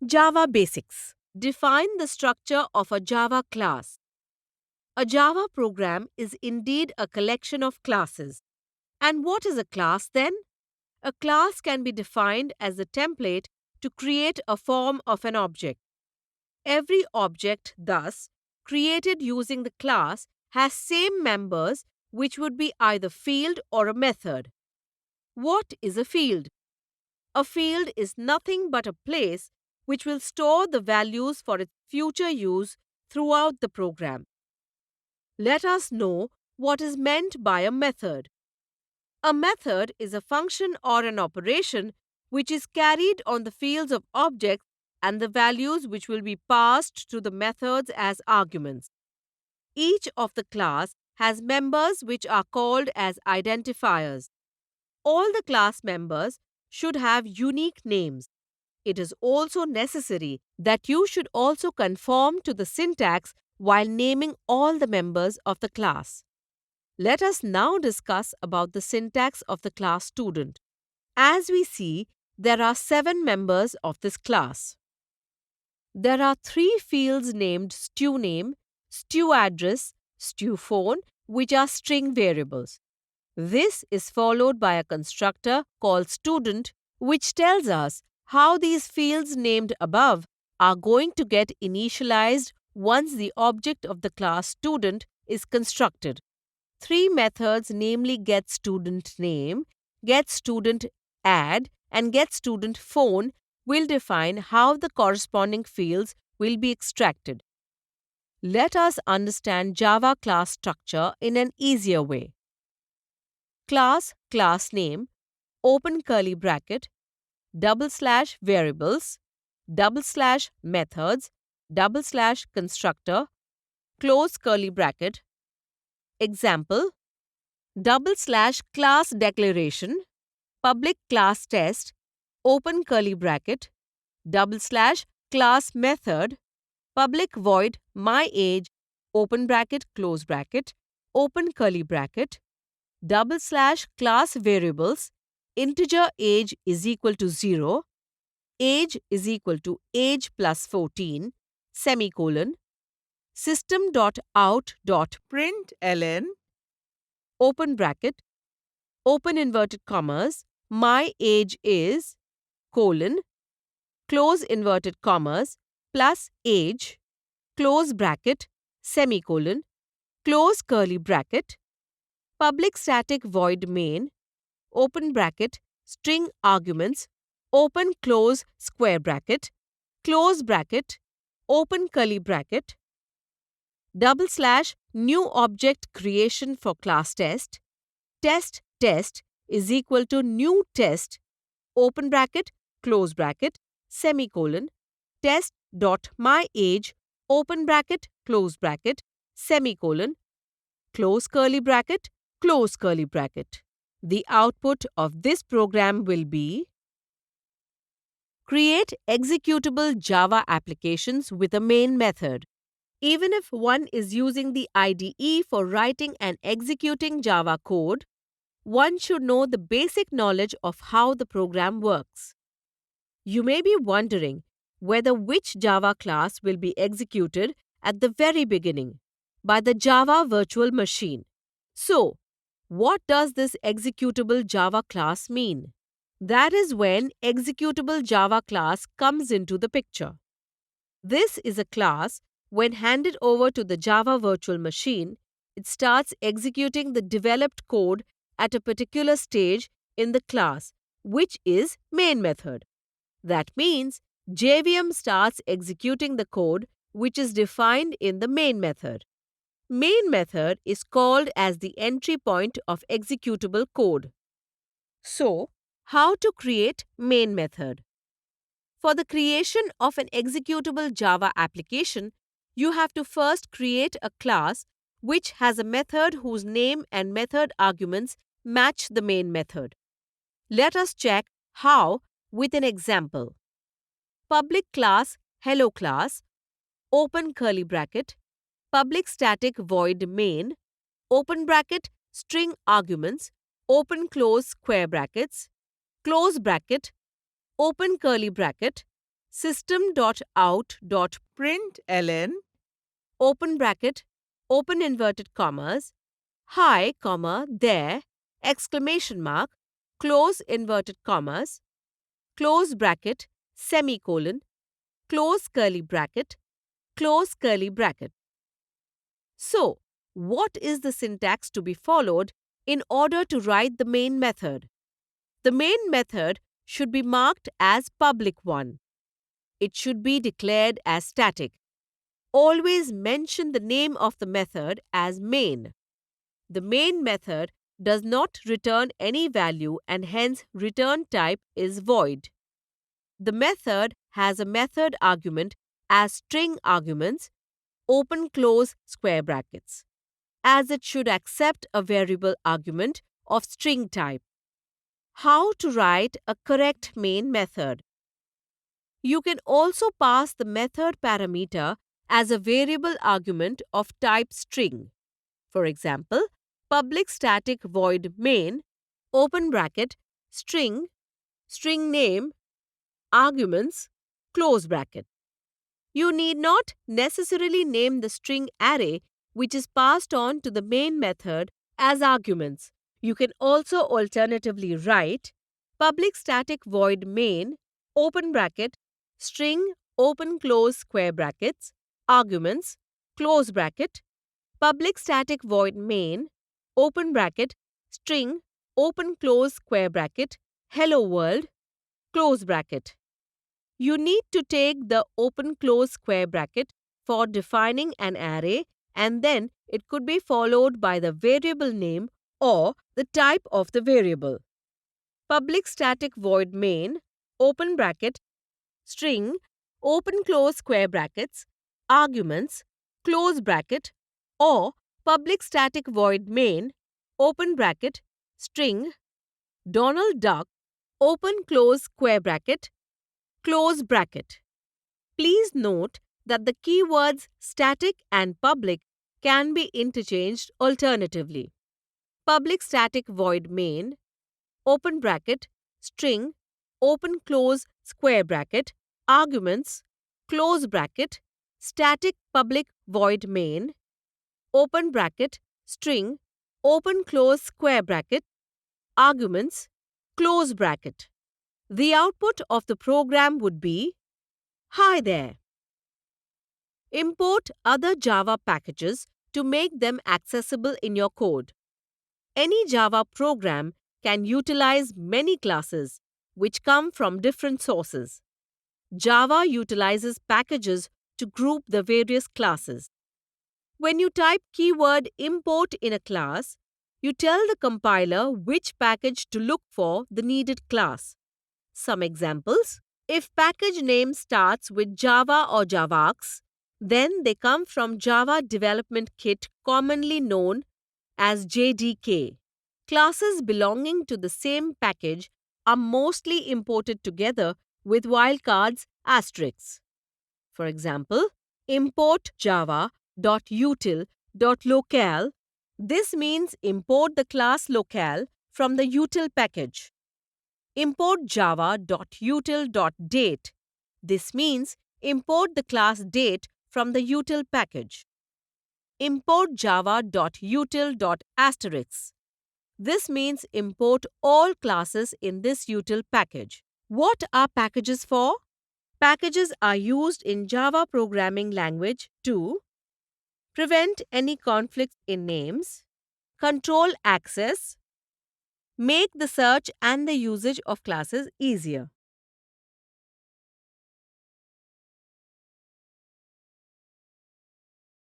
Java Basics. Define the structure of a Java class. A Java program is indeed a collection of classes. And what is a class then? A class can be defined as a template to create a form of an object. Every object, thus, created using the class has same members which would be either field or a method. What is a field? A field is nothing but a place which will store the values for its future use throughout the program. Let us know what is meant by a method. A method is a function or an operation which is carried on the fields of objects and the values which will be passed to the methods as arguments. Each of the class has members which are called as identifiers. All the class members should have unique names. It is also necessary that you should also conform to the syntax while naming all the members of the class. Let us now discuss about the syntax of the class student. As we see, there are 7 members of this class. There are 3 fields named studName, studAddress, studPhone, which are string variables. This is followed by a constructor called student, which tells us how these fields named above are going to get initialized once the object of the class student is constructed. 3 methods, namely getStudentName, getStudentAdd, and getStudentPhone, will define how the corresponding fields will be extracted. Let us understand Java class structure in an easier way. Class name, open curly bracket, / variables, / methods, / constructor, close curly bracket. Example, / class declaration, public class test, open curly bracket, / class method, public void myAge, open bracket, close bracket, open curly bracket, / class variables, integer age is equal to 0, age is equal to age plus 14, semicolon, system.out.println, open bracket, open inverted commas, my age is, colon, close inverted commas, plus age, close bracket, semicolon, close curly bracket, public static void main, open bracket, string arguments, open close square bracket, close bracket, open curly bracket, / new object creation for class test, test is equal to new test, open bracket, close bracket, semicolon, test.myAge, open bracket, close bracket, semicolon, close curly bracket, close curly bracket. The output of this program will be: create executable Java applications with a main method. Even if one is using the IDE for writing and executing Java code, one should know the basic knowledge of how the program works. You may be wondering whether which Java class will be executed at the very beginning by the Java virtual machine. So, what does this executable Java class mean? That is when executable Java class comes into the picture. This is a class. When handed over to the Java virtual machine, it starts executing the developed code at a particular stage in the class, which is main method. That means JVM starts executing the code which is defined in the main method. Main method is called as the entry point of executable code. So, how to create main method? For the creation of an executable Java application, you have to first create a class which has a method whose name and method arguments match the main method. Let us check how with an example. Public class hello class, open curly bracket, public static void main, open bracket, string arguments, open close square brackets, close bracket, open curly bracket, system.out.println, open bracket, open inverted commas, hi, comma, there, exclamation mark, close inverted commas, close bracket, semicolon, close curly bracket, close curly bracket. So, what is the syntax to be followed in order to write the main method? The main method should be marked as public one. It should be declared as static. Always mention the name of the method as main. The main method does not return any value and hence return type is void. The method has a method argument as string arguments, open close square brackets, as it should accept a variable argument of string type. How to write a correct main method? You can also pass the method parameter as a variable argument of type string. For example, public static void main, open bracket, string, string name, arguments, close bracket. You need not necessarily name the string array which is passed on to the main method as arguments. You can also alternatively write public static void main, open bracket, string, open close square brackets, arguments, close bracket, public static void main, open bracket, string, open close square bracket, hello world, close bracket. You need to take the open close square bracket for defining an array, and then it could be followed by the variable name or the type of the variable. Public static void main, open bracket, string, open close square brackets, arguments, close bracket, or public static void main, open bracket, string, Donald Duck, open close square bracket, close bracket. Please note that the keywords static and public can be interchanged alternatively. Public static void main, open bracket, string, open close square bracket, arguments, close bracket, static public void main, open bracket, string, open close square bracket, arguments, close bracket. The output of the program would be, hi there. Import other Java packages to make them accessible in your code. Any Java program can utilize many classes which come from different sources. Java utilizes packages to group the various classes. When you type keyword import in a class, you tell the compiler which package to look for the needed class. Some examples: if package name starts with Java or Javax, then they come from Java Development Kit, commonly known as JDK. Classes belonging to the same package are mostly imported together with wildcards asterisks. For example, import java.util.locale. This means import the class locale from the util package. Import java.util.date. This means import the class date from the util package. Import java.util.asterisk. This means import all classes in this util package. What are packages for? Packages are used in Java programming language to prevent any conflicts in names, control access, make the search and the usage of classes easier.